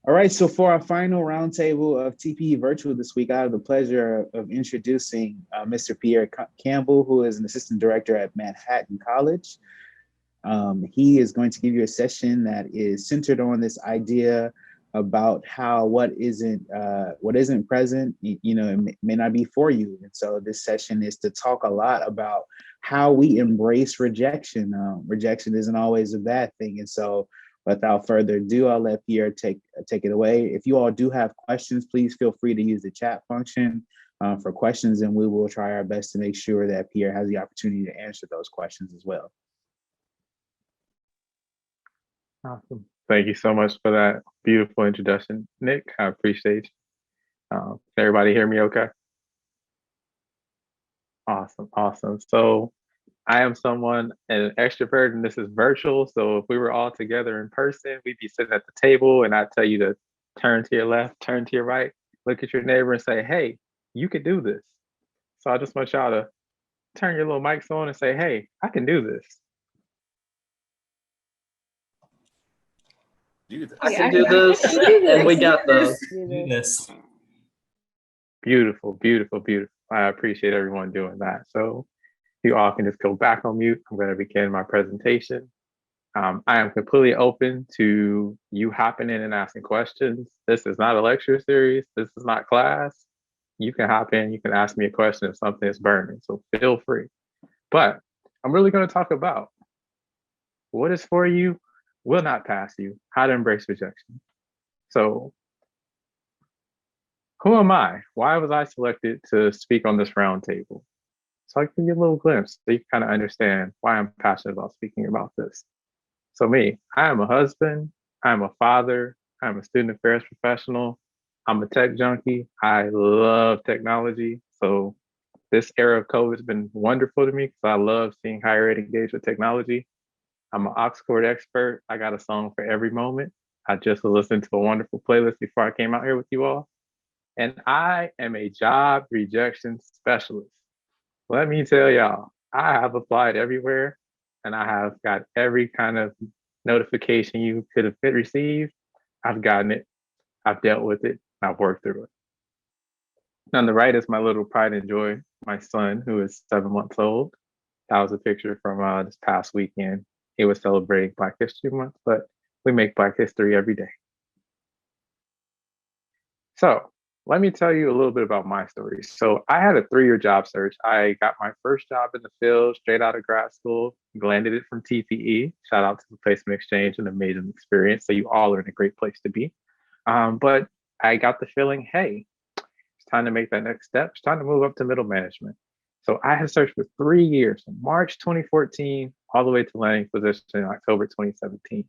All right, so for our final roundtable of TPE Virtual this week, I have the pleasure of introducing Mr. Pierre Campbell, who is an assistant director at Manhattan College. He is going to give you a session that is centered on this idea about how what isn't present, it may not be for you. And so this session is to talk a lot about how we embrace rejection. Rejection isn't always a bad thing, and so without further ado, I'll let Pierre take it away. If you all do have questions, please feel free to use the chat function for questions, and we will try our best to make sure that Pierre has the opportunity to answer those questions as well. Awesome. Thank you so much for that beautiful introduction, Nick. I appreciate you. Can everybody hear me okay? Awesome, awesome. So I am an extrovert, and this is virtual. So if we were all together in person, we'd be sitting at the table, and I'd tell you to turn to your left, turn to your right, look at your neighbor and say, hey, you could do this. So I just want y'all to turn your little mics on and say, hey, I can do this. I can do this, and we got this. Beautiful, beautiful, beautiful. I appreciate everyone doing that. So you all can just go back on mute. I'm going to begin my presentation. I am completely open to you hopping in and asking questions. This is not a lecture series. This is not class. You can hop in, you can ask me a question if something is burning, so feel free. But I'm really going to talk about what is for you, will not pass you, how to embrace rejection. So who am I? Why was I selected to speak on this roundtable? So I can give you a little glimpse so you can kind of understand why I'm passionate about speaking about this. So me, I am a husband, I'm a father, I'm a student affairs professional, I'm a tech junkie. I love technology. So this era of COVID has been wonderful to me because I love seeing higher ed engage with technology. I'm an aux chord expert. I got a song for every moment. I just listened to a wonderful playlist before I came out here with you all. And I am a job rejection specialist. Let me tell y'all, I have applied everywhere and I have got every kind of notification you could have received. I've gotten it, I've dealt with it, I've worked through it. On the right is my little pride and joy, my son, who is 7 months old. That was a picture from this past weekend. He was celebrating Black History Month, but we make Black history every day. So let me tell you a little bit about my story. So I had a 3-year job search. I got my first job in the field straight out of grad school, landed it from TPE. Shout out to the placement exchange, an amazing experience. So you all are in a great place to be. But I got the feeling, hey, it's time to make that next step. It's time to move up to middle management. So I had searched for 3 years, from March 2014 all the way to landing position in October 2017.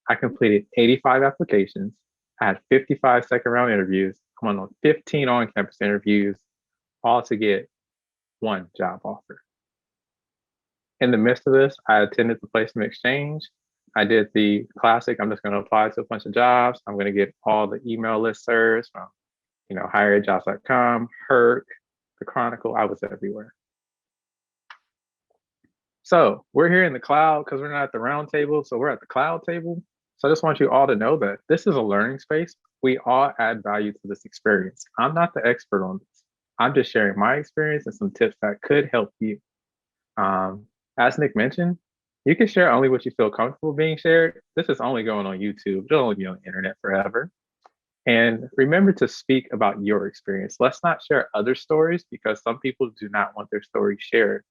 I completed 85 applications. I had 55 second round interviews. I'm on 15 on-campus interviews, all to get 1 job offer. In the midst of this, I attended the placement exchange. I did the classic, I'm just going to apply to a bunch of jobs. I'm going to get all the email listservs from, higheredjobs.com, Herc, the Chronicle. I was everywhere. So we're here in the cloud because we're not at the round table. So we're at the cloud table. So I just want you all to know that this is a learning space. We all add value to this experience. I'm not the expert on this. I'm just sharing my experience and some tips that could help you. As Nick mentioned, you can share only what you feel comfortable being shared. This is only going on YouTube. It'll only be on the internet forever. And remember to speak about your experience. Let's not share other stories because some people do not want their story shared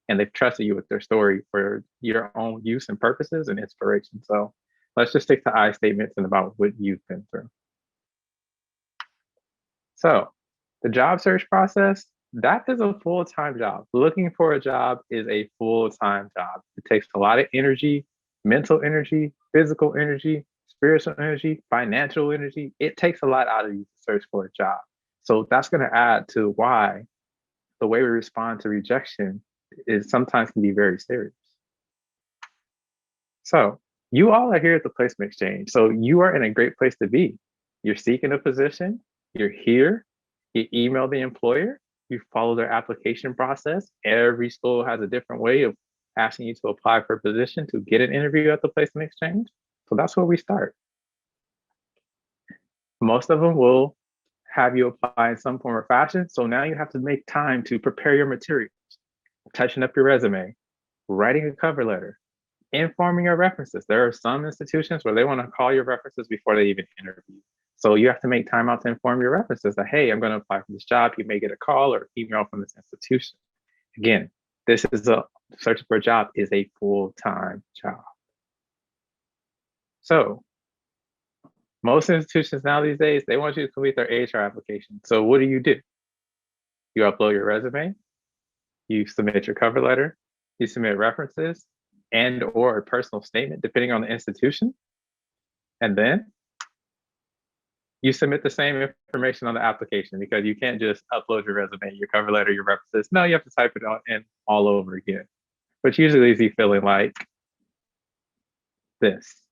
and they've trusted you with their story for your own use and purposes and inspiration. So let's just stick to I statements and about what you've been through. So the job search process, that is a full-time job. Looking for a job is a full-time job. It takes a lot of energy, mental energy, physical energy, spiritual energy, financial energy. It takes a lot out of you to search for a job. So that's going to add to why the way we respond to rejection is sometimes can be very serious. So you all are here at the placement exchange. So you are in a great place to be. You're seeking a position, you're here, you email the employer, you follow their application process. Every school has a different way of asking you to apply for a position to get an interview at the placement exchange. So that's where we start. most of them will have you apply in some form or fashion. So now you have to make time to prepare your materials, touching up your resume, writing a cover letter, informing your references. There are some institutions where they want to call your references before they even interview. So you have to make time out to inform your references that, hey, I'm going to apply for this job. You may get a call or email from this institution. Again, this is a searching for a job is a full-time job. So most institutions now these days, they want you to complete their HR application. So what do? You upload your resume, you submit your cover letter, you submit references and or a personal statement, depending on the institution. And then you submit the same information on the application, because you can't just upload your resume, your cover letter, your references. No, you have to type it out in all over again, which usually leaves you feeling like this.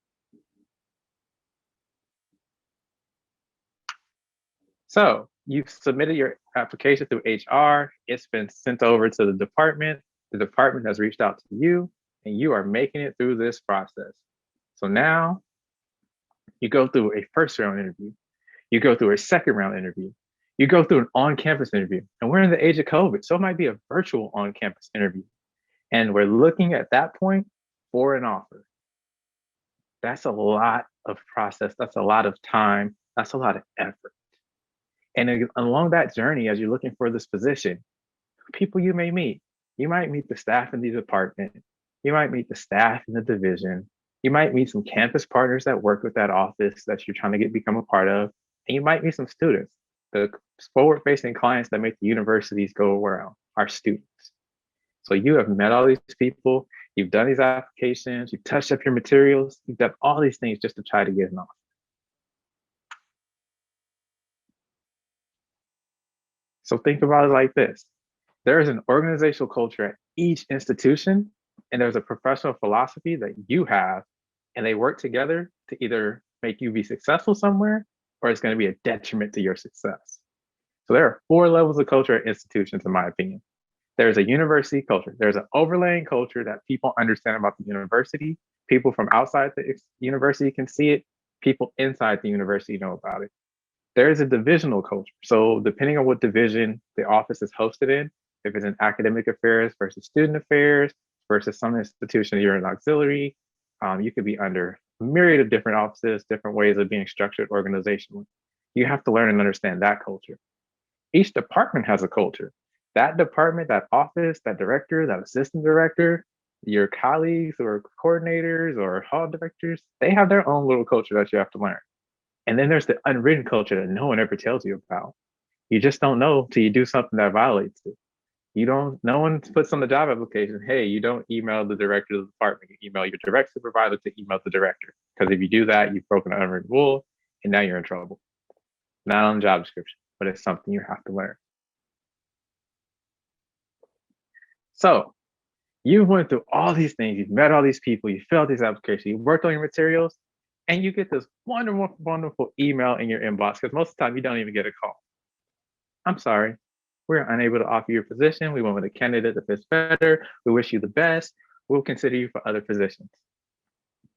So you've submitted your application through HR. It's been sent over to the department. The department has reached out to you, and you are making it through this process. So now you go through a first round interview. You go through a second round interview. You go through an on-campus interview. And we're in the age of COVID, so it might be a virtual on-campus interview. And we're looking at that point for an offer. That's a lot of process. That's a lot of time. That's a lot of effort. And along that journey, as you're looking for this position, people you may meet, you might meet the staff in the department. You might meet the staff in the division. You might meet some campus partners that work with that office that you're trying to become a part of. And you might meet some students. The forward-facing clients that make the universities go around are students. So you have met all these people, you've done these applications, you've touched up your materials, you've done all these things just to try to get an offer. So think about it like this. There is an organizational culture at each institution, and there's a professional philosophy that you have, and they work together to either make you be successful somewhere, or it's going to be a detriment to your success. So there are 4 levels of culture at institutions, in my opinion. There's a university culture. There's an overlaying culture that people understand about the university. People from outside the university can see it. People inside the university know about it. There is a divisional culture. So depending on what division the office is hosted in, if it's in academic affairs versus student affairs versus some institution you're in auxiliary, you could be under a myriad of different offices, different ways of being structured organizationally. You have to learn and understand that culture. Each department has a culture. That department, that office, that director, that assistant director, your colleagues or coordinators or hall directors, they have their own little culture that you have to learn. And then there's the unwritten culture that no one ever tells you about. You just don't know till you do something that violates it. No one puts on the job application, hey, you don't email the director of the department, you email your direct supervisor to email the director. Because if you do that, you've broken an unwritten rule, and now you're in trouble. Not on the job description, but it's something you have to learn. So you've went through all these things, you've met all these people, you filled these applications, you worked on your materials, and you get this wonderful, wonderful email in your inbox, because most of the time you don't even get a call. I'm sorry, we're unable to offer you a position. We went with a candidate that fits better. We wish you the best. We'll consider you for other positions.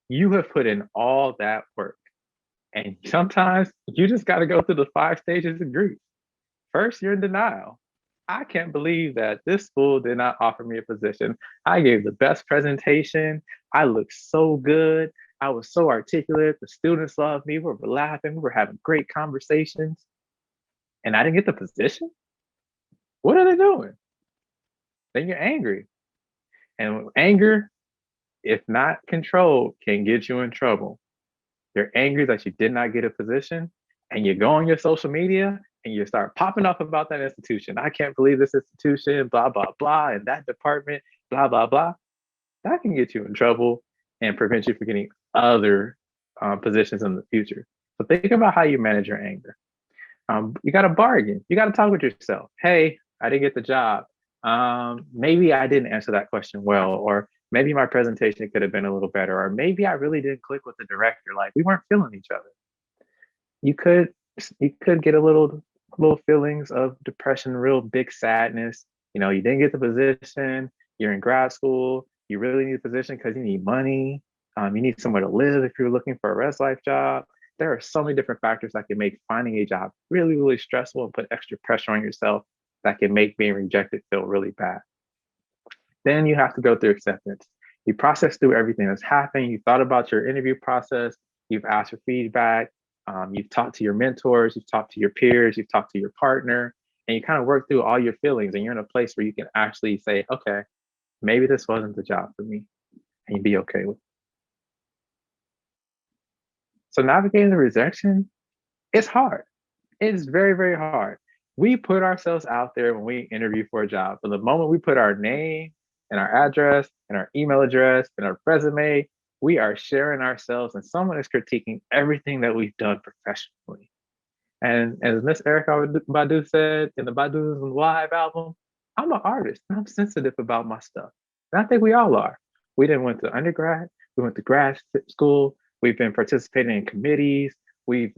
You have put in all that work. And sometimes you just got to go through the 5 stages of grief. First, you're in denial. I can't believe that this school did not offer me a position. I gave the best presentation. I looked so good. I was so articulate. The students loved me. We were laughing. We were having great conversations. And I didn't get the position? What are they doing? Then you're angry. And anger, if not controlled, can get you in trouble. You're angry that you did not get a position, and you go on your social media and you start popping off about that institution. I can't believe this institution, blah, blah, blah, and that department, blah, blah, blah. That can get you in trouble and prevent you from getting other positions in the future. So think about how you manage your anger. You got to bargain. You got to talk with yourself. Hey, I didn't get the job. Maybe I didn't answer that question well, or maybe my presentation could have been a little better, or maybe I really didn't click with the director. Like, we weren't feeling each other. You could get a little feelings of depression, real big sadness. You know, you didn't get the position. You're in grad school. You really need a position because you need money. You need somewhere to live if you're looking for a res life job. There are so many different factors that can make finding a job really, really stressful and put extra pressure on yourself that can make being rejected feel really bad. Then you have to go through acceptance. You process through everything that's happened. You thought about your interview process. You've asked for feedback. You've talked to your mentors. You've talked to your peers. You've talked to your partner. And you kind of work through all your feelings. And you're in a place where you can actually say, okay, maybe this wasn't the job for me. And you be okay with it. So navigating the rejection, it's hard. It's very, very hard. We put ourselves out there when we interview for a job. From the moment we put our name and our address and our email address and our resume, we are sharing ourselves and someone is critiquing everything that we've done professionally. And as Miss Erykah Badu said in the Badu's Live album, I'm an artist and I'm sensitive about my stuff. And I think we all are. We then went to undergrad, we went to grad school, we've been participating in committees, we've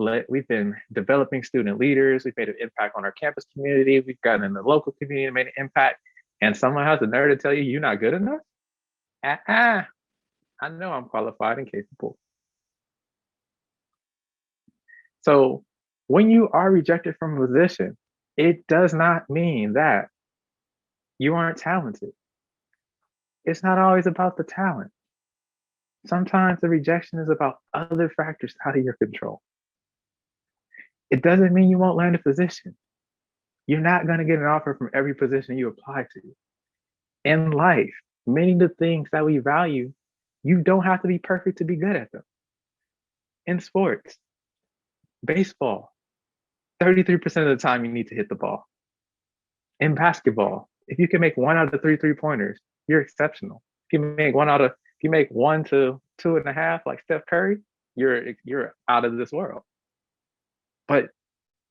been developing student leaders, we've made an impact on our campus community, we've gotten in the local community and made an impact. And someone has the nerve to tell you you're not good enough? I know I'm qualified and capable. So when you are rejected from a position, it does not mean that you aren't talented. It's not always about the talent. Sometimes the rejection is about other factors out of your control. It doesn't mean you won't land a position. You're not going to get an offer from every position you apply to. In life, many of the things that we value, you don't have to be perfect to be good at them. In sports, baseball, 33% of the time you need to hit the ball. In basketball, if you can make 1 out of 3 3-pointers, you're exceptional. If you make 1 to 2.5 like Steph Curry, you're out of this world. But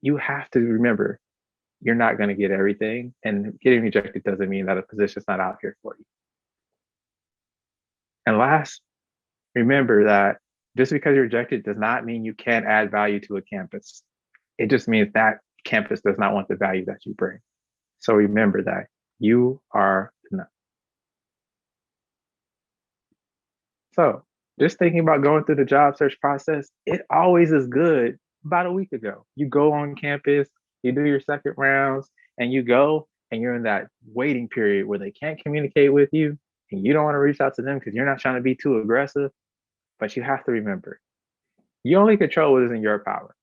you have to remember, you're not going to get everything, and getting rejected doesn't mean that a position's not out here for you. And last, remember that just because you're rejected does not mean you can't add value to a campus. It just means that campus does not want the value that you bring. So remember that you are enough. So just thinking about going through the job search process, it always is good. About a week ago, you go on campus, you do your second rounds, and you go and you're in that waiting period where they can't communicate with you and you don't want to reach out to them because you're not trying to be too aggressive. But you have to remember, you only control what is in your power.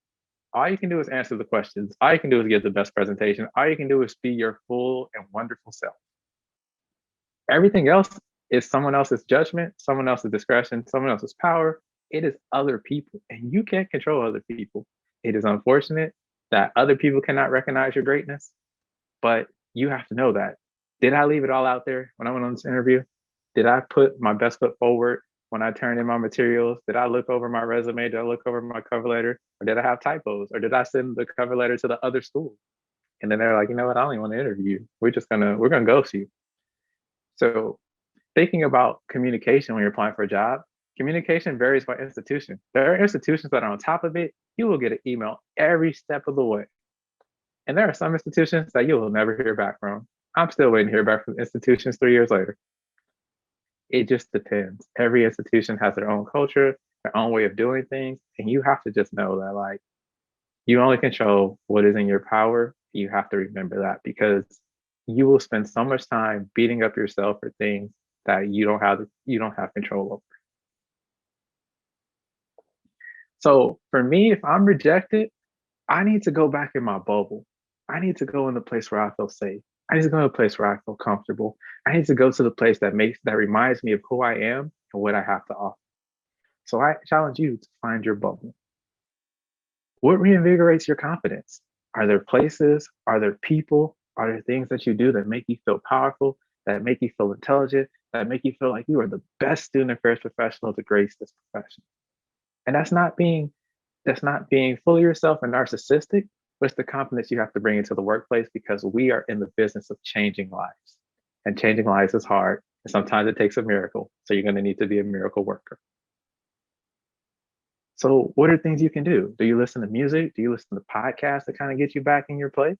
All you can do is answer the questions. All you can do is give the best presentation. All you can do is be your full and wonderful self. Everything else is someone else's judgment, someone else's discretion, someone else's power. It is other people, and you can't control other people. It is unfortunate that other people cannot recognize your greatness, but you have to know that. Did I leave it all out there when I went on this interview? Did I put my best foot forward when I turned in my materials? Did I look over my resume? Did I look over my cover letter? Or did I have typos? Or did I send the cover letter to the other school? And then they're like, you know what? I don't even want to interview you. We're gonna ghost you. So thinking about communication when you're applying for a job, communication varies by institution. There are institutions that are on top of it. You will get an email every step of the way. And there are some institutions that you will never hear back from. I'm still waiting to hear back from institutions 3 years later. It just depends. Every institution has their own culture, their own way of doing things. And you have to just know that, like, you only control what is in your power. You have to remember that, because you will spend so much time beating up yourself for things that you don't have control over. So for me, if I'm rejected, I need to go back in my bubble. I need to go in the place where I feel safe. I need to go to a place where I feel comfortable. I need to go to the place that reminds me of who I am and what I have to offer. So I challenge you to find your bubble. What reinvigorates your confidence? Are there places? Are there people? Are there things that you do that make you feel powerful, that make you feel intelligent, that make you feel like you are the best student affairs professional to grace this profession? And that's not being full of yourself and narcissistic, but it's the confidence you have to bring into the workplace, because we are in the business of changing lives. And changing lives is hard. And sometimes it takes a miracle. So you're going to need to be a miracle worker. So what are things you can do? Do you listen to music? Do you listen to podcasts that kind of get you back in your place?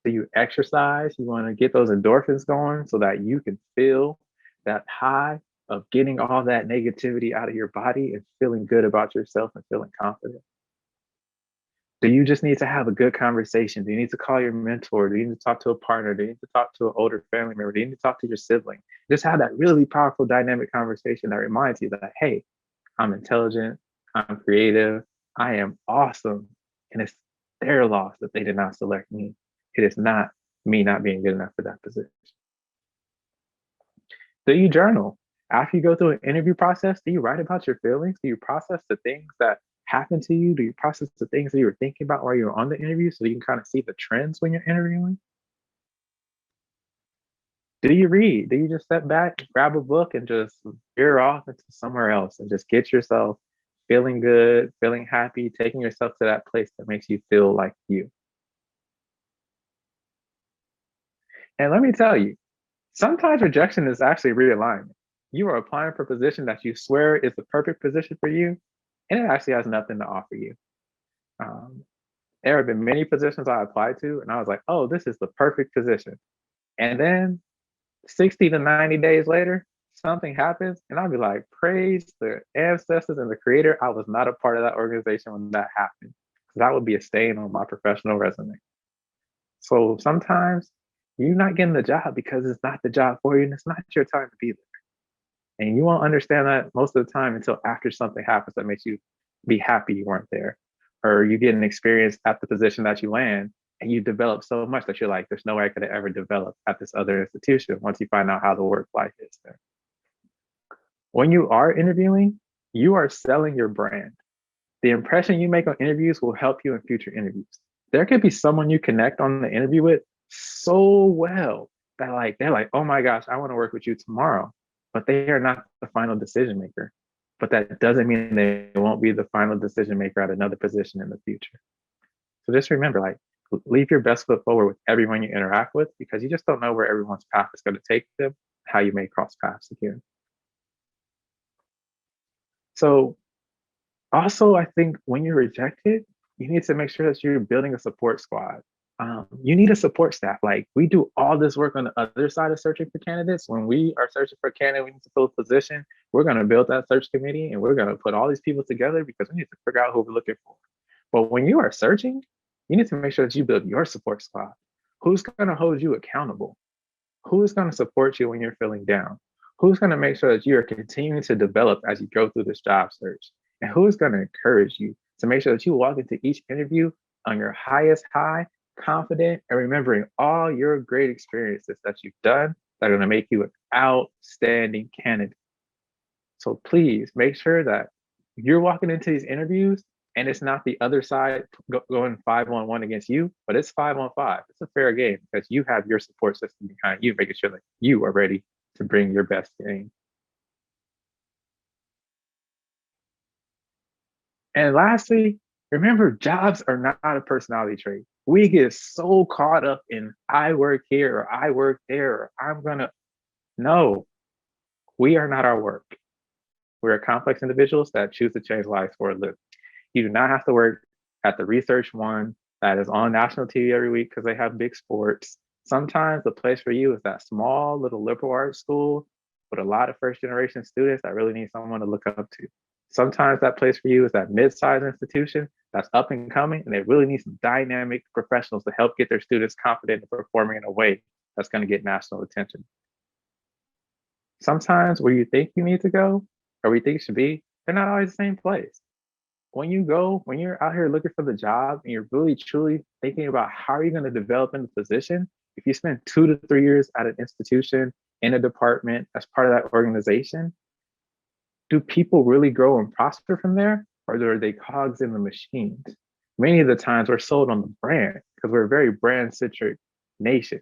Do you exercise? You want to get those endorphins going so that you can feel that high of getting all that negativity out of your body and feeling good about yourself and feeling confident? Do you just need to have a good conversation? Do you need to call your mentor? Do you need to talk to a partner? Do you need to talk to an older family member? Do you need to talk to your sibling? Just have that really powerful dynamic conversation that reminds you that, hey, I'm intelligent, I'm creative, I am awesome. And it's their loss that they did not select me. It is not me not being good enough for that position. Do you journal? After you go through an interview process, do you write about your feelings? Do you process the things that happen to you? Do you process the things that you were thinking about while you were on the interview so you can kind of see the trends when you're interviewing? Do you read? Do you just step back, grab a book, and just veer off into somewhere else and just get yourself feeling good, feeling happy, taking yourself to that place that makes you feel like you? And let me tell you, sometimes rejection is actually realignment. You are applying for a position that you swear is the perfect position for you, and it actually has nothing to offer you. Um, there have been many positions I applied to, and I was like, oh, this is the perfect position. And then 60 to 90 days later, something happens, and I'll be like, praise the ancestors and the creator. I was not a part of that organization when that happened. That would be a stain on my professional resume. So sometimes you're not getting the job because it's not the job for you and it's not your time to be there. And you won't understand that most of the time until after something happens that makes you be happy you weren't there. Or you get an experience at the position that you land and you develop so much that you're like, there's no way I could have ever developed at this other institution once you find out how the work life is there. When you are interviewing, you are selling your brand. The impression you make on interviews will help you in future interviews. There could be someone you connect on the interview with so well that they're like, oh my gosh, I want to work with you tomorrow. But they are not the final decision maker. But that doesn't mean they won't be the final decision maker at another position in the future. So just remember, leave your best foot forward with everyone you interact with, because you just don't know where everyone's path is going to take them, how you may cross paths again. So also, I think when you're rejected, you need to make sure that you're building a support squad. You need a support staff. Like, we do all this work on the other side of searching for candidates. When we are searching for a candidate, we need to fill a position. We're going to build that search committee and we're going to put all these people together because we need to figure out who we're looking for. But when you are searching, you need to make sure that you build your support squad. Who's going to hold you accountable? Who's going to support you when you're feeling down? Who's going to make sure that you are continuing to develop as you go through this job search? And who's going to encourage you to make sure that you walk into each interview on your highest high, confident, and remembering all your great experiences that you've done that are going to make you an outstanding candidate. So please make sure that you're walking into these interviews and it's not the other side going 5-on-1 against you, but it's 5-on-5. It's a fair game because you have your support system behind you, making sure that you are ready to bring your best game. And lastly, remember, jobs are not a personality trait. We get so caught up in I work here or I work there or I'm gonna. No, we are not our work. We are complex individuals that choose to change lives for a living. You do not have to work at the research one that is on national TV every week because they have big sports. Sometimes the place for you is that small little liberal arts school with a lot of first generation students that really need someone to look up to. Sometimes that place for you is that mid-sized institution that's up and coming and they really need some dynamic professionals to help get their students confident in performing in a way that's going to get national attention. Sometimes where you think you need to go or where you think you should be, they're not always the same place. When you're out here looking for the job and you're really truly thinking about how are you going to develop in the position, if you spend 2 to 3 years at an institution, in a department, as part of that organization, do people really grow and prosper from there? Or are they cogs in the machines? Many of the times we're sold on the brand because we're a very brand-centric nation.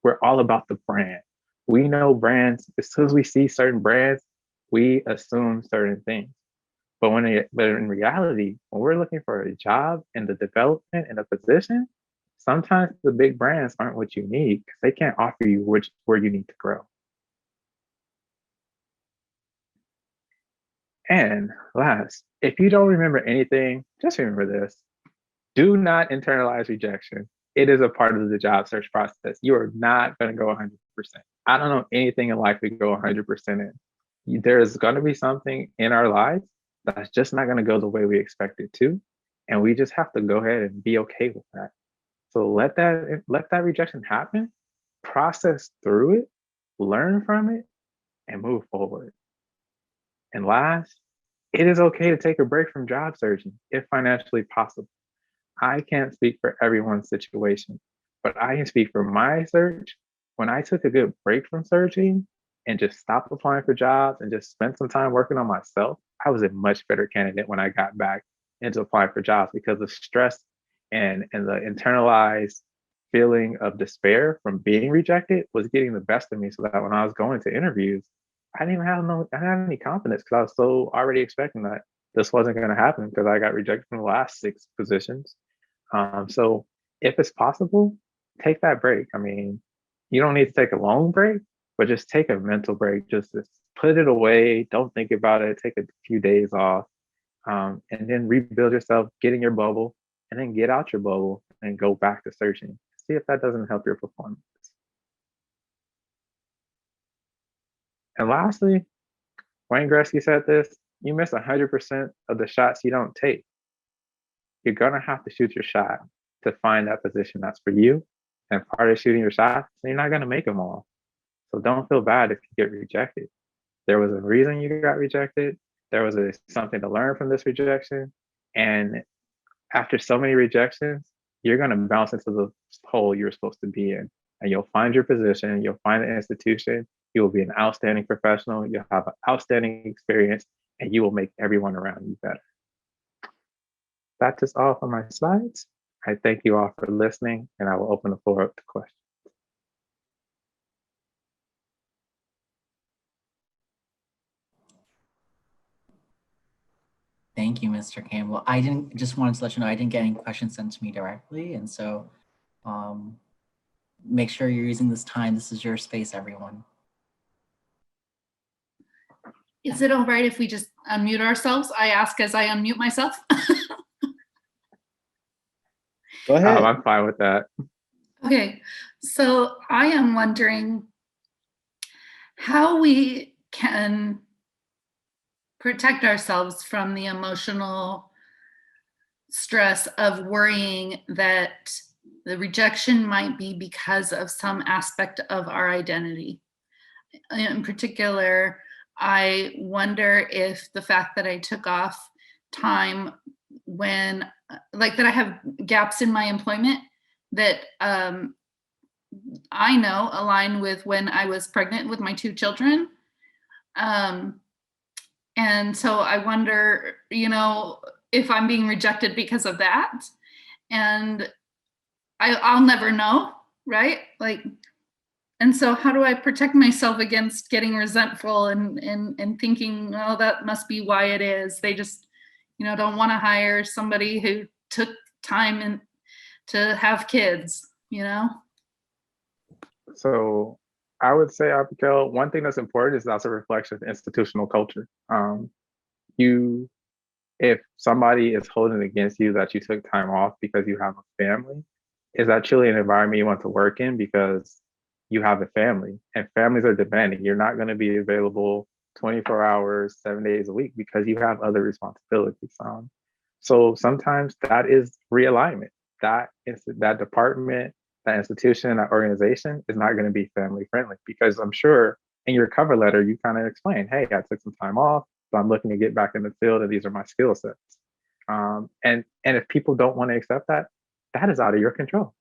We're all about the brand. We know brands. As soon as we see certain brands, we assume certain things. But in reality, when we're looking for a job and the development and a position, sometimes the big brands aren't what you need because they can't offer you where you need to grow. And last, if you don't remember anything, just remember this. Do not internalize rejection. It is a part of the job search process. You are not going to go 100%. I don't know anything in life we go 100% in. there's going to be something in our lives that's just not going to go the way we expect it to, and we just have to go ahead and be okay with that. So let that rejection happen, process through it, learn from it, and move forward. And last, it is okay to take a break from job searching if financially possible. I can't speak for everyone's situation, but I can speak for my search. When I took a good break from searching and just stopped applying for jobs and just spent some time working on myself, I was a much better candidate when I got back into applying for jobs, because the stress and the internalized feeling of despair from being rejected was getting the best of me, so that when I was going to interviews, I didn't have any confidence, because I was so already expecting that this wasn't going to happen, because I got rejected from the last 6 positions. So if it's possible, take that break. I mean, you don't need to take a long break, but just take a mental break. Just put it away. Don't think about it. Take a few days off, and then rebuild yourself, get in your bubble, and then get out your bubble and go back to searching. See if that doesn't help your performance. And lastly, Wayne Gretzky said this: you miss 100% of the shots you don't take. You're gonna have to shoot your shot to find that position that's for you. And part of shooting your shot, you're not gonna make them all. So don't feel bad if you get rejected. There was a reason you got rejected. There was something to learn from this rejection. And after so many rejections, you're gonna bounce into the hole you're supposed to be in. And you'll find your position, you'll find the institution, you will be an outstanding professional, you'll have an outstanding experience, and you will make everyone around you better. That is all for my slides. I thank you all for listening, and I will open the floor up to questions. Thank you, Mr. Campbell. I didn't, just wanted to let you know, I didn't get any questions sent to me directly. And so make sure you're using this time. This is your space, everyone. Is it all right if we just unmute ourselves? I ask as I unmute myself. Go ahead. I'm fine with that. Okay, so I am wondering how we can protect ourselves from the emotional stress of worrying that the rejection might be because of some aspect of our identity. In particular, I wonder if the fact that I took off time when, like that I have gaps in my employment that I know align with when I was pregnant with my 2 children. And so I wonder, you know, if I'm being rejected because of that. And I'll never know, right? Like, and so how do I protect myself against getting resentful and thinking, oh, that must be why it is. They just, you know, don't want to hire somebody who took time and to have kids, you know? So I would say, Abigail, one thing that's important is that's a reflection of institutional culture. If somebody is holding against you that you took time off because you have a family, is that truly an environment you want to work in because you have a family, and families are demanding. You're not going to be available 24 hours, 7 days a week because you have other responsibilities. So sometimes that is realignment. That department, that institution, that organization is not going to be family friendly, because I'm sure in your cover letter you kind of explain, hey, I took some time off, but I'm looking to get back in the field, and these are my skill sets. And if people don't want to accept that, that is out of your control.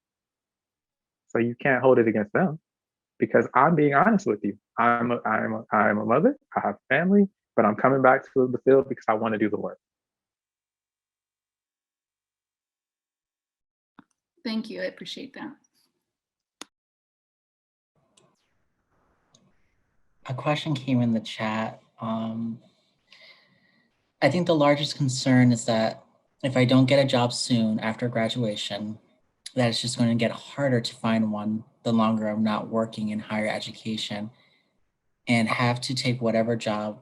So you can't hold it against them, because I'm being honest with you. I'm a mother, I have family, but I'm coming back to the field because I want to do the work. Thank you, I appreciate that. A question came in the chat. I think the largest concern is that if I don't get a job soon after graduation, that it's just going to get harder to find one the longer I'm not working in higher education and have to take whatever job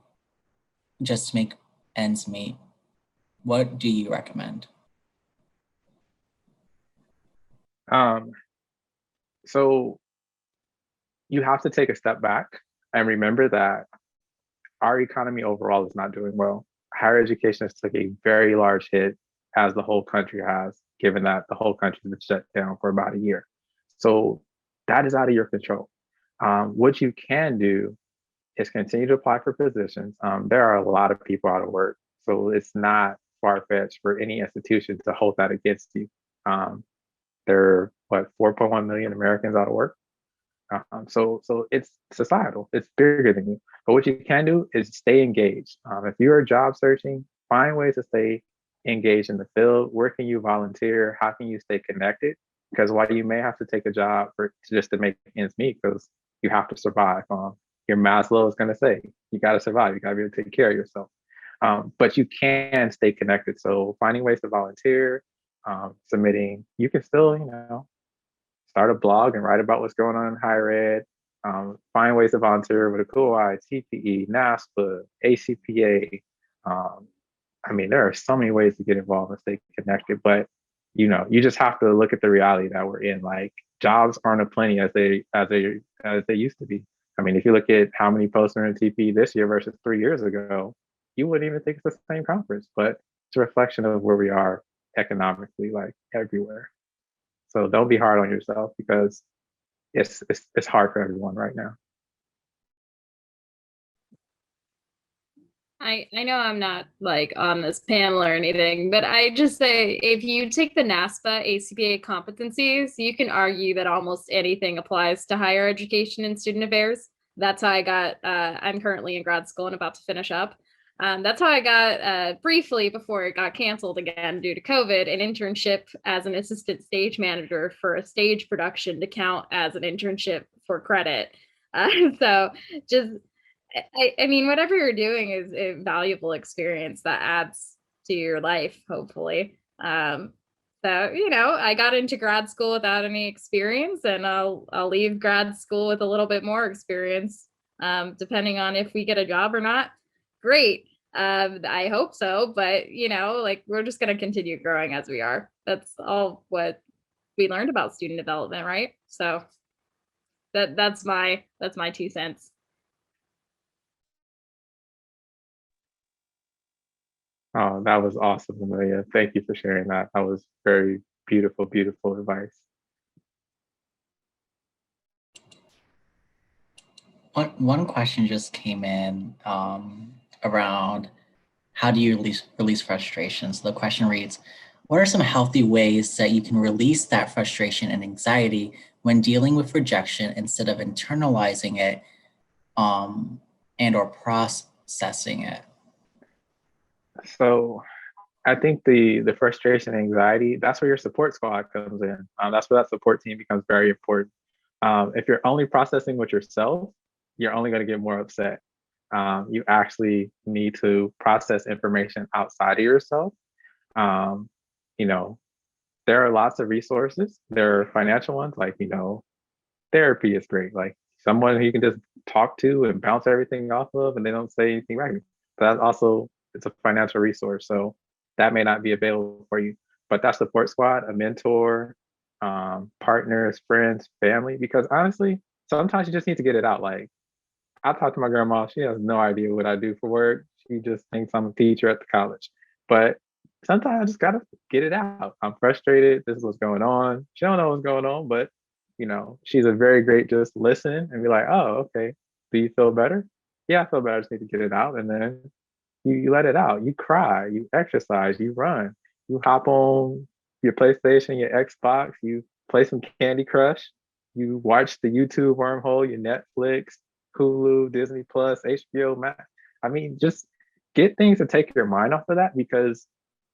just to make ends meet. What do you recommend? So you have to take a step back and remember that our economy overall is not doing well. Higher education has took a very large hit, as the whole country has, given that the whole country's been shut down for about a year. So that is out of your control. What you can do is continue to apply for positions. There are a lot of people out of work, so it's not far-fetched for any institution to hold that against you. There are, what, 4.1 million Americans out of work. So it's societal, it's bigger than you. But what you can do is stay engaged. If you're job searching, find ways to stay engaged in the field. Where can you volunteer? How can you stay connected? Because while you may have to take a job just to make ends meet, because you have to survive. Your Maslow is going to say you got to survive. You got to be able to take care of yourself. But you can stay connected. So finding ways to volunteer, submitting, you can still, start a blog and write about what's going on in higher ed. Find ways to volunteer with a cool eye, TPE, NASPA, ACPA. There are so many ways to get involved and stay connected, but you just have to look at the reality that we're in. Like, jobs aren't aplenty as they used to be. If you look at how many posts are in TPE this year versus 3 years ago, you wouldn't even think it's the same conference, but it's a reflection of where we are economically, like everywhere. So don't be hard on yourself, because it's hard for everyone right now. I know I'm not like on this panel or anything, but I just say if you take the NASPA ACPA competencies, you can argue that almost anything applies to higher education and student affairs. That's how I got, I'm currently in grad school and about to finish up. That's how I got, briefly before it got canceled again due to COVID, an internship as an assistant stage manager for a stage production to count as an internship for credit. So just, whatever you're doing is a valuable experience that adds to your life, hopefully. I got into grad school without any experience, and I'll leave grad school with a little bit more experience, depending on if we get a job or not. Great. I hope so, but we're just going to continue growing as we are. That's all what we learned about student development, right? So that's my 2 cents. Oh, that was awesome, Amelia. Thank you for sharing that. That was very beautiful, beautiful advice. One question just came in around how do you release frustration? So the question reads, what are some healthy ways that you can release that frustration and anxiety when dealing with rejection instead of internalizing it and or processing it? So I think the frustration and anxiety, that's where your support squad comes in. That's where that support team becomes very important. If you're only processing with yourself, you're only going to get more upset. You actually need to process information outside of yourself. There are lots of resources. There are financial ones, like, therapy is great. Like, someone who you can just talk to and bounce everything off of, and they don't say anything back. But that's also, it's a financial resource. So that may not be available for you. But that support squad, a mentor, partners, friends, family, because honestly, sometimes you just need to get it out. Like, I talk to my grandma, she has no idea what I do for work. She just thinks I'm a teacher at the college. But sometimes I just gotta get it out. I'm frustrated. This is what's going on. She don't know what's going on, but she's a very great just listen and be like, oh, okay. Do you feel better? Yeah, I feel better. I just need to get it out. And then you let it out. You cry, you exercise, you run, you hop on your PlayStation, your Xbox, you play some Candy Crush, you watch the YouTube wormhole, your Netflix, Hulu, Disney Plus, HBO Max. Just get things to take your mind off of that, because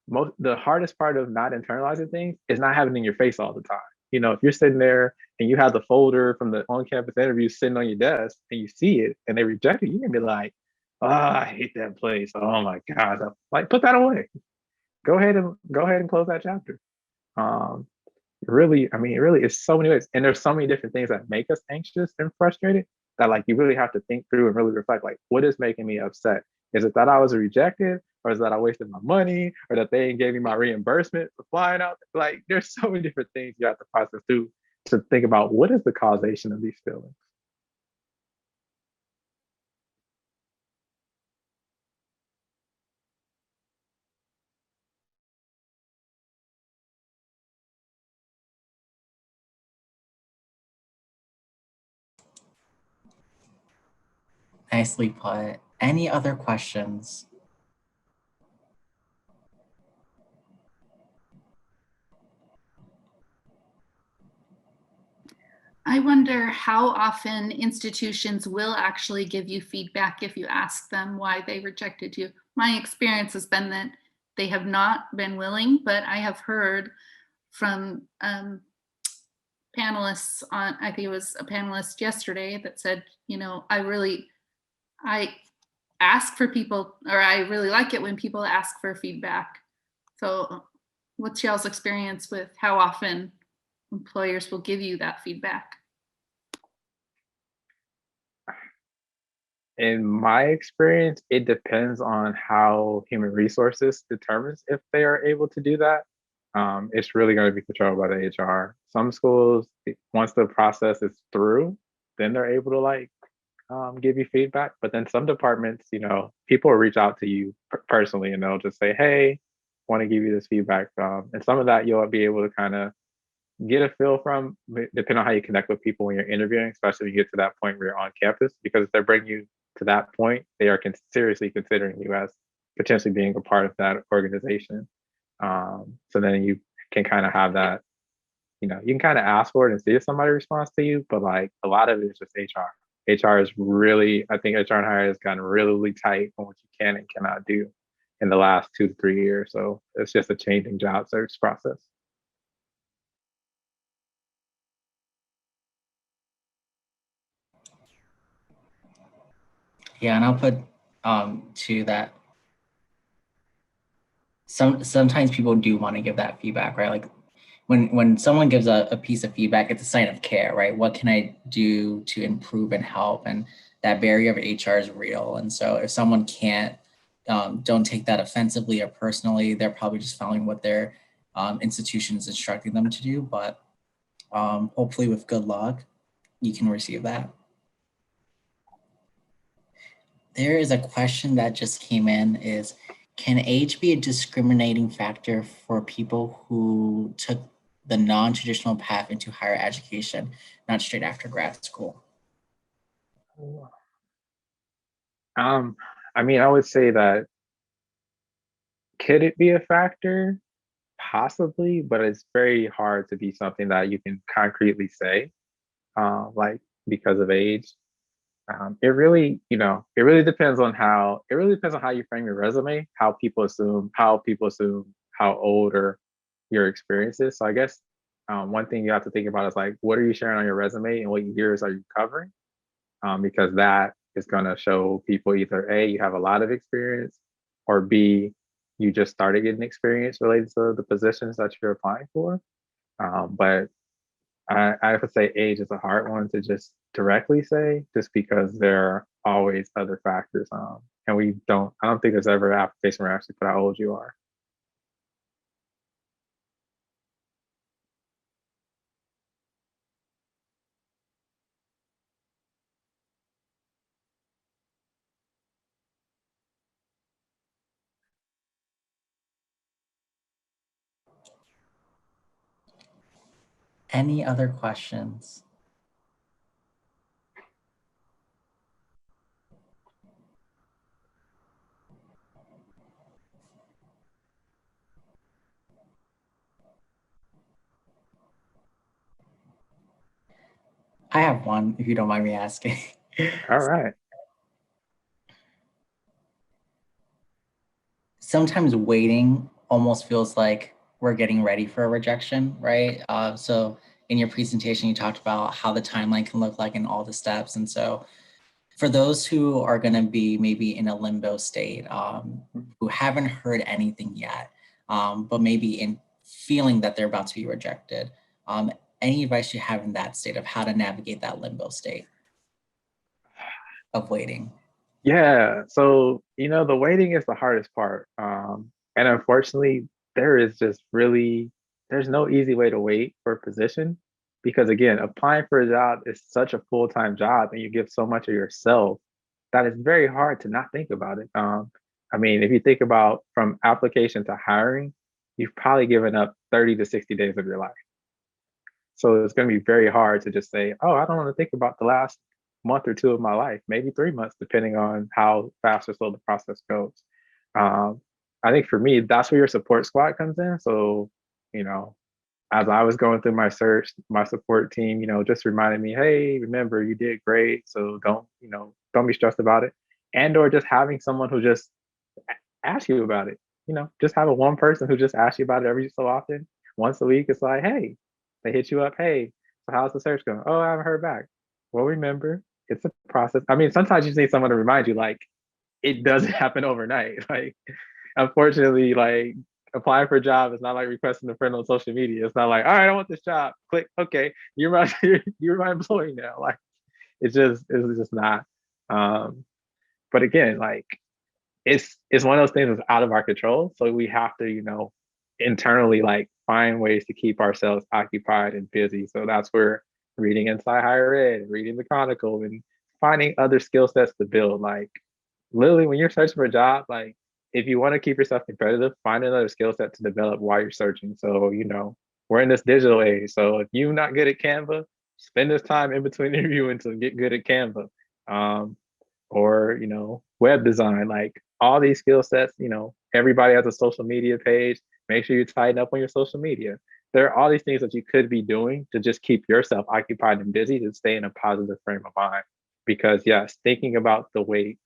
the hardest part of not internalizing things is not having it in your face all the time. If you're sitting there and you have the folder from the on-campus interview sitting on your desk and you see it and they reject it, you can be like, oh, I hate that place. Oh my God. Like, put that away. Go ahead and close that chapter. Really, it's so many ways. And there's so many different things that make us anxious and frustrated that, like, you really have to think through and really reflect, like, what is making me upset? Is it that I was rejected, or is that I wasted my money, or that they gave me my reimbursement for flying out? Like, there's so many different things you have to process through to think about what is the causation of these feelings. Nicely put. Any other questions? I wonder how often institutions will actually give you feedback if you ask them why they rejected you. My experience has been that they have not been willing, but I have heard from panelists on, I think it was a panelist yesterday that said, I ask for people, or I really like it when people ask for feedback. So what's y'all's experience with how often employers will give you that feedback? In my experience, it depends on how human resources determines if they are able to do that. It's really going to be controlled by the HR. Some schools, once the process is through, then they're able to give you feedback. But then some departments, people will reach out to you personally and they'll just say, "Hey, want to give you this feedback." And some of that you'll be able to kind of get a feel from, depending on how you connect with people when you're interviewing, especially when you get to that point where you're on campus, because if they're bringing you to that point, they are seriously considering you as potentially being a part of that organization. So then you can kind of have that, you can kind of ask for it and see if somebody responds to you, but like a lot of it is just HR. HR is really, I think HR and hire has gotten really, really tight on what you can and cannot do in the last 2 to 3 years. So it's just a changing job search process. Yeah, and I'll put to that. Sometimes people do want to give that feedback, right? Like when someone gives a piece of feedback, it's a sign of care, right? What can I do to improve and help? And that barrier of HR is real. And so if someone can't, don't take that offensively or personally, they're probably just following what their institution is instructing them to do. But hopefully with good luck, you can receive that. There is a question that just came in is, can age be a discriminating factor for people who took the non-traditional path into higher education, not straight after grad school? I would say that, could it be a factor? Possibly, but it's very hard to be something that you can concretely say, like because of age. It really depends on how you frame your resume, how people assume how old or your experience is. So I guess one thing you have to think about is like, what are you sharing on your resume and what years are you covering? Because that is going to show people either A, you have a lot of experience, or B, you just started getting experience related to the positions that you're applying for. But I would say age is a hard one to just directly say, just because there are always other factors. And I don't think there's ever an application where I actually put how old you are. Any other questions? I have one, if you don't mind me asking. All right. Sometimes waiting almost feels like we're getting ready for a rejection, right? So in your presentation, you talked about how the timeline can look like and all the steps. And so for those who are going to be maybe in a limbo state, who haven't heard anything yet, but maybe in feeling that they're about to be rejected, any advice you have in that state of how to navigate that limbo state of waiting? Yeah. So, the waiting is the hardest part. And unfortunately, there's no easy way to wait for a position, because again, applying for a job is such a full-time job and you give so much of yourself that it's very hard to not think about it. If you think about from application to hiring, you've probably given up 30 to 60 days of your life. So it's going to be very hard to just say, "Oh, I don't want to think about the last month or two of my life, maybe 3 months, depending on how fast or slow the process goes. Um, I think for me, that's where your support squad comes in. So, you know, as I was going through my search, my support team, just reminded me, hey, remember you did great. So don't be stressed about it. And or just having someone who just asks you about it. Just having one person who just asks you about it every so often. Once a week, it's like, hey, they hit you up, hey, so how's the search going? Oh, I haven't heard back. Well, remember, it's a process. I mean, sometimes you just need someone to remind you, like, it doesn't happen overnight. Like, unfortunately, like applying for a job is not like requesting a friend on social media. It's not like, all right, I want this job. Click, okay, you're my you're my employee now. Like, it's just not. But again, like it's one of those things that's out of our control. So we have to, internally like find ways to keep ourselves occupied and busy. So that's where reading Inside Higher Ed, reading the Chronicle, and finding other skill sets to build. Like literally when you're searching for a job, like if you want to keep yourself competitive, find another skill set to develop while you're searching. So, we're in this digital age. So if you're not good at Canva, spend this time in between interviewing to get good at Canva. Or, web design, like all these skill sets, everybody has a social media page. Make sure you tighten up on your social media. There are all these things that you could be doing to just keep yourself occupied and busy to stay in a positive frame of mind. Because yes, thinking about the weight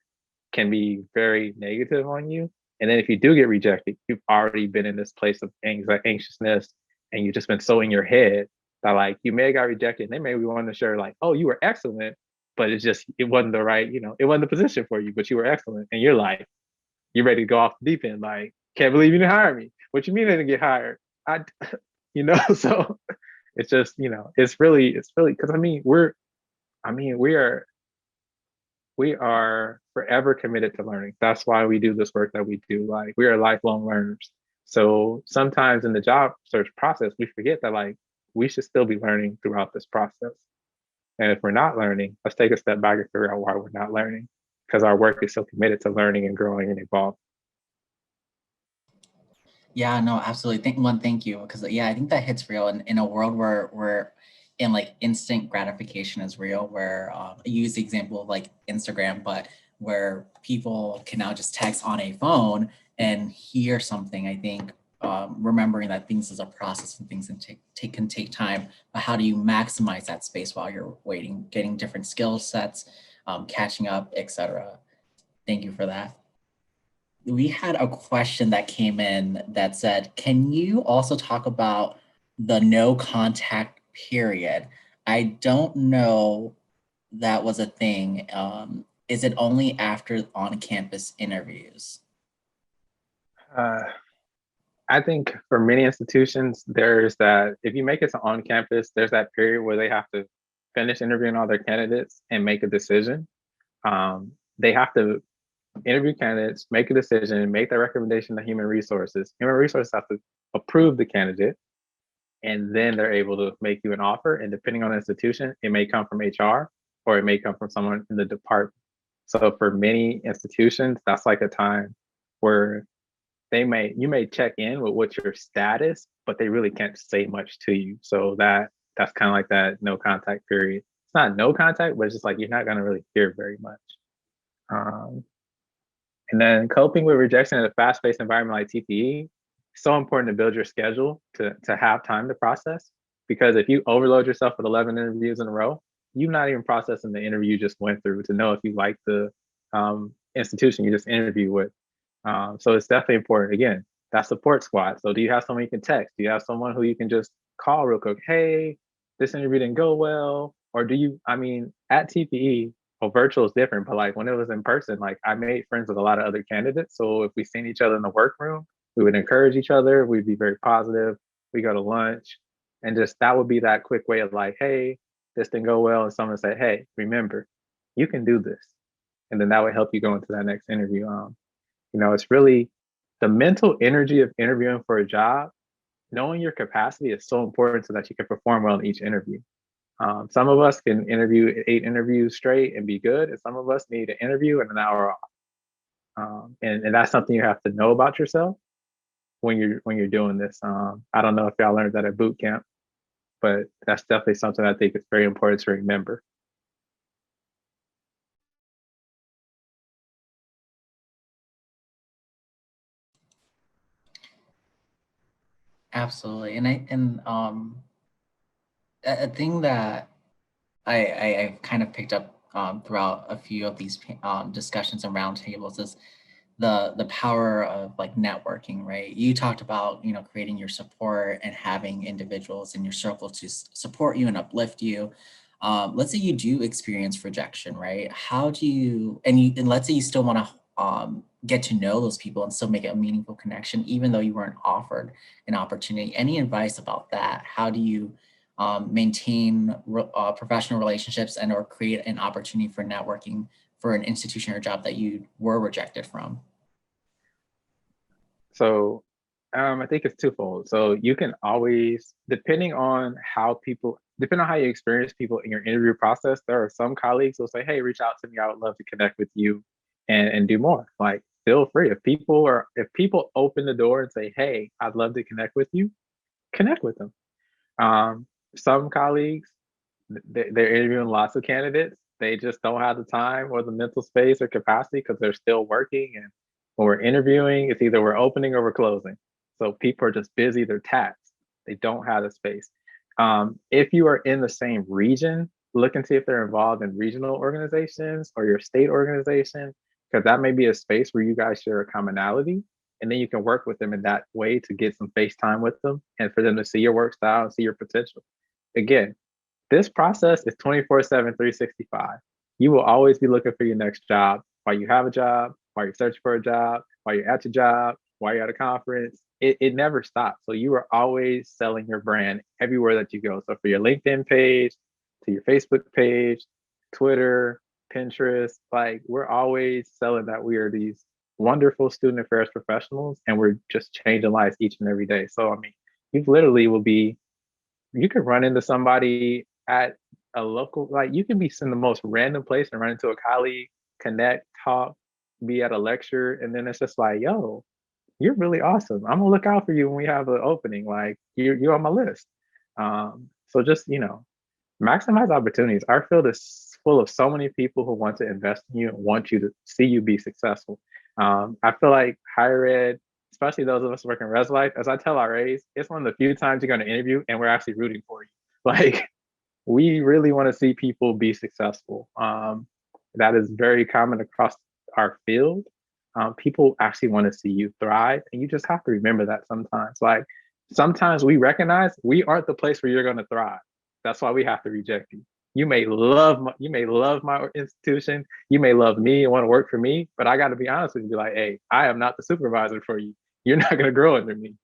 can be very negative on you. And then if you do get rejected, you've already been in this place of anxiousness, and you've just been so in your head that like you may have got rejected and they may want to share like, oh, you were excellent, but it wasn't the right, it wasn't the position for you, but you were excellent. And you're like, you're ready to go off the deep end. Like, can't believe you didn't hire me. What you mean I didn't get hired? So it's really because we are forever committed to learning. That's why we do this work that we do. Like we are lifelong learners. So sometimes in the job search process, we forget that like we should still be learning throughout this process. And if we're not learning, let's take a step back and figure out why we're not learning, because our work is so committed to learning and growing and evolving. Yeah, no, absolutely. Thank you. Because I think that hits real in a world where in like instant gratification is real, where I use the example of like Instagram, but where people can now just text on a phone and hear something. I think remembering that things is a process and things can take time, but how do you maximize that space while you're waiting, getting different skill sets, catching up, etc. Thank you for that. We had a question that came in that said, can you also talk about the no contact period? I don't know that was a thing. Is it only after on-campus interviews? I think for many institutions, there's that if you make it to on campus, there's that period where they have to finish interviewing all their candidates and make a decision. They have to interview candidates, make a decision, make their recommendation to human resources. Human resources have to approve the candidate, and then they're able to make you an offer. And depending on the institution, it may come from HR or it may come from someone in the department. So for many institutions, that's like a time where you may check in with what's your status, but they really can't say much to you. So that's kind of like that no contact period. It's not no contact, but it's just like you're not going to really hear very much. And then coping with rejection in a fast-paced environment like TPE, so important to build your schedule to have time to process. Because if you overload yourself with 11 interviews in a row, you're not even processing the interview you just went through to know if you like the institution you just interviewed with. So it's definitely important. Again, that support squad. So do you have someone you can text? Do you have someone who you can just call real quick? Hey, this interview didn't go well. Or at TPE, well, virtual is different, but like when it was in person, like I made friends with a lot of other candidates. So if we seen each other in the workroom, we would encourage each other. We'd be very positive. We go to lunch, and just that would be that quick way of like, hey, this didn't go well, and someone say, hey, remember, you can do this, and then that would help you go into that next interview. It's really the mental energy of interviewing for a job. Knowing your capacity is so important so that you can perform well in each interview. Some of us can interview 8 interviews straight and be good, and some of us need an interview and an hour off. And that's something you have to know about yourself when you're doing this. I don't know if y'all learned that at boot camp, but that's definitely something I think is very important to remember. Absolutely. A thing that I've kind of picked up throughout a few of these discussions and roundtables is the power of like networking, right? You talked about, creating your support and having individuals in your circle to support you and uplift you. Let's say you do experience rejection, right? How do you, and let's say you still want to get to know those people and still make a meaningful connection, even though you weren't offered an opportunity. Any advice about that? How do you maintain professional relationships and or create an opportunity for networking for an institution or job that you were rejected from? So I think it's twofold. So you can always, depending on how you experience people in your interview process, there are some colleagues who will say, hey, reach out to me. I would love to connect with you and do more. Like, feel free. If people open the door and say, hey, I'd love to connect with you, connect with them. Some colleagues, they're interviewing lots of candidates. They just don't have the time or the mental space or capacity because they're still working. And when we're interviewing, it's either we're opening or we're closing. So people are just busy, they're taxed. They don't have the space. If you are in the same region, look and see if they're involved in regional organizations or your state organization, because that may be a space where you guys share a commonality. And then you can work with them in that way to get some face time with them and for them to see your work style and see your potential. Again, this process is 24/7, 365. You will always be looking for your next job while you have a job, while you're searching for a job, while you're at your job, while you're at a conference. It never stops. So you are always selling your brand everywhere that you go. So for your LinkedIn page, to your Facebook page, Twitter, Pinterest, like we're always selling that we are these wonderful student affairs professionals and we're just changing lives each and every day. So I mean, you could run into somebody at a local, like you can be in the most random place and run into a colleague, connect, talk, be at a lecture, and then it's just like, yo, you're really awesome. I'm gonna look out for you when we have an opening. Like you're on my list. So just maximize opportunities. Our field is full of so many people who want to invest in you and want you to see you be successful. I feel like higher ed, especially those of us working res life, as I tell RAs, it's one of the few times you're going to interview and we're actually rooting for you. Like we really want to see people be successful. That is very common across our field. People actually want to see you thrive, and you just have to remember that sometimes. Like sometimes we recognize we aren't the place where you're going to thrive. That's why we have to reject you. You may love my institution. You may love me and want to work for me, but I got to be honest with you. Be like, hey, I am not the supervisor for you. You're not going to grow under me.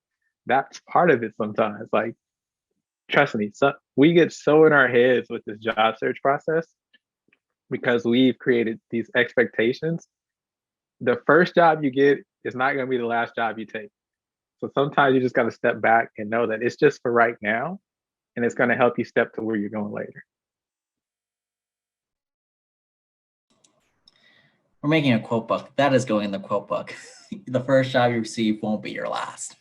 That's part of it sometimes. Like, trust me, so we get so in our heads with this job search process because we've created these expectations. The first job you get is not going to be the last job you take. So sometimes you just got to step back and know that it's just for right now, and it's going to help you step to where you're going later. We're making a quote book. That is going in the quote book. The first job you receive won't be your last.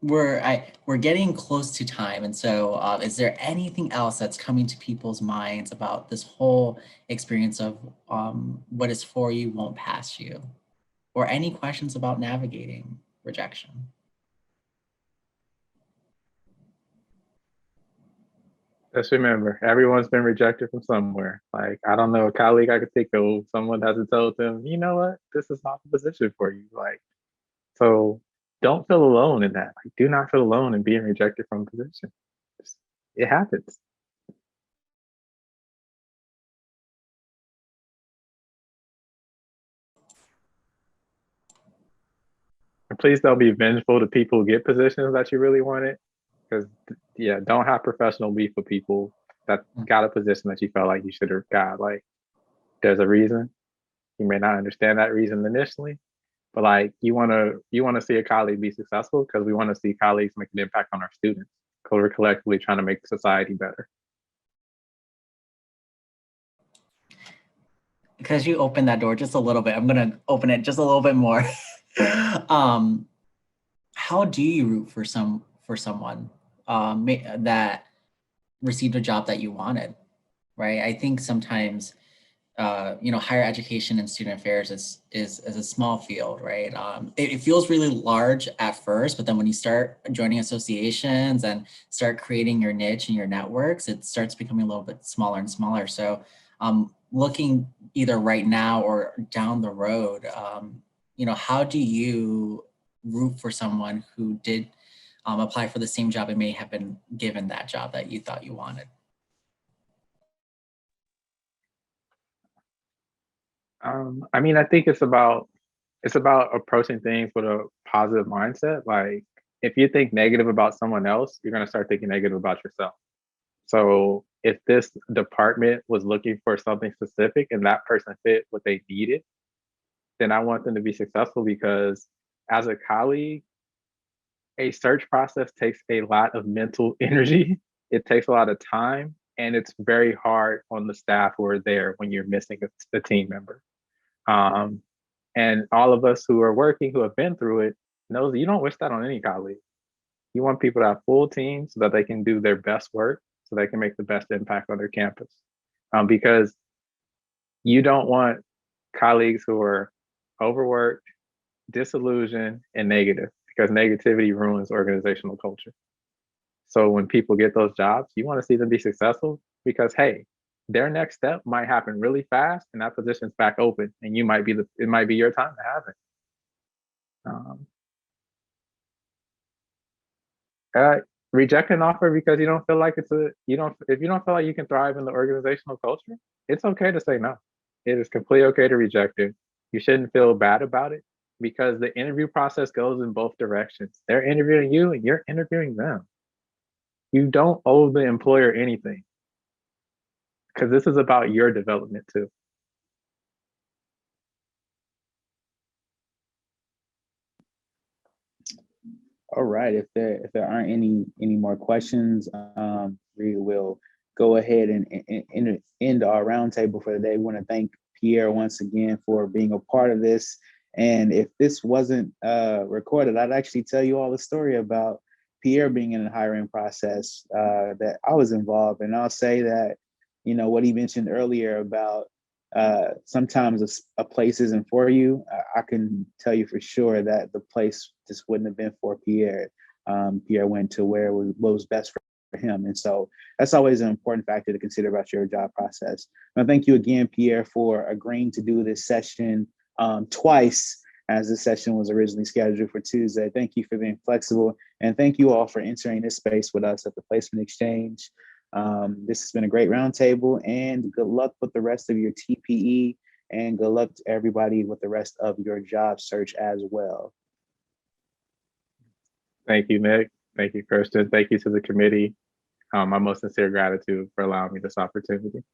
We're getting close to time. And so is there anything else that's coming to people's minds about this whole experience of what is for you won't pass you? Or any questions about navigating rejection? Just remember, everyone's been rejected from somewhere. Like, I don't know a colleague I could think of, someone hasn't told them, you know what, this is not the position for you. Like, so don't feel alone in that. Like, do not feel alone in being rejected from a position. It happens. And please don't be vengeful to people who get positions that you really wanted. Because yeah, don't have professional beef with people that got a position that you felt like you should have got. Like, there's a reason. You may not understand that reason initially, but like you want to see a colleague be successful because we want to see colleagues make an impact on our students because we're collectively trying to make society better. Because you opened that door just a little bit, I'm gonna open it just a little bit more. How do you root for someone that received a job that you wanted, right? I think sometimes higher education and student affairs is a small field, right? It feels really large at first, but then when you start joining associations and start creating your niche and your networks, it starts becoming a little bit smaller and smaller. So looking either right now or down the road, how do you root for someone who did apply for the same job and may have been given that job that you thought you wanted? I think it's about approaching things with a positive mindset. Like if you think negative about someone else, you're gonna start thinking negative about yourself. So if this department was looking for something specific and that person fit what they needed, then I want them to be successful because as a colleague, a search process takes a lot of mental energy. It takes a lot of time, and it's very hard on the staff who are there when you're missing a team member. Um, and all of us who are working, who have been through it, knows that you don't wish that on any colleague. You want people to have full teams so that they can do their best work, so they can make the best impact on their campus. Because you don't want colleagues who are overworked, disillusioned, and negative, because negativity ruins organizational culture. So when people get those jobs, you want to see them be successful because, hey, their next step might happen really fast and that position's back open and it might be your time to have it. Reject an offer because you don't feel like if you don't feel like you can thrive in the organizational culture, it's okay to say no. It is completely okay to reject it. You shouldn't feel bad about it because the interview process goes in both directions. They're interviewing you and you're interviewing them. You don't owe the employer anything because this is about your development too. All right. If there aren't any more questions, we will go ahead and end our roundtable for the day. We want to thank Pierre once again for being a part of this. And if this wasn't recorded, I'd actually tell you all the story about Pierre being in the hiring process that I was involved in. I'll say that, what he mentioned earlier about sometimes a place isn't for you. I can tell you for sure that the place just wouldn't have been for Pierre. Pierre went to what was best for him. And so that's always an important factor to consider about your job process. And thank you again, Pierre, for agreeing to do this session twice, as this session was originally scheduled for Tuesday. Thank you for being flexible. And thank you all for entering this space with us at the Placement Exchange. This has been a great roundtable, and good luck with the rest of your TPE, and good luck to everybody with the rest of your job search as well. Thank you, Nick. Thank you, Kirsten. Thank you to the committee. My most sincere gratitude for allowing me this opportunity.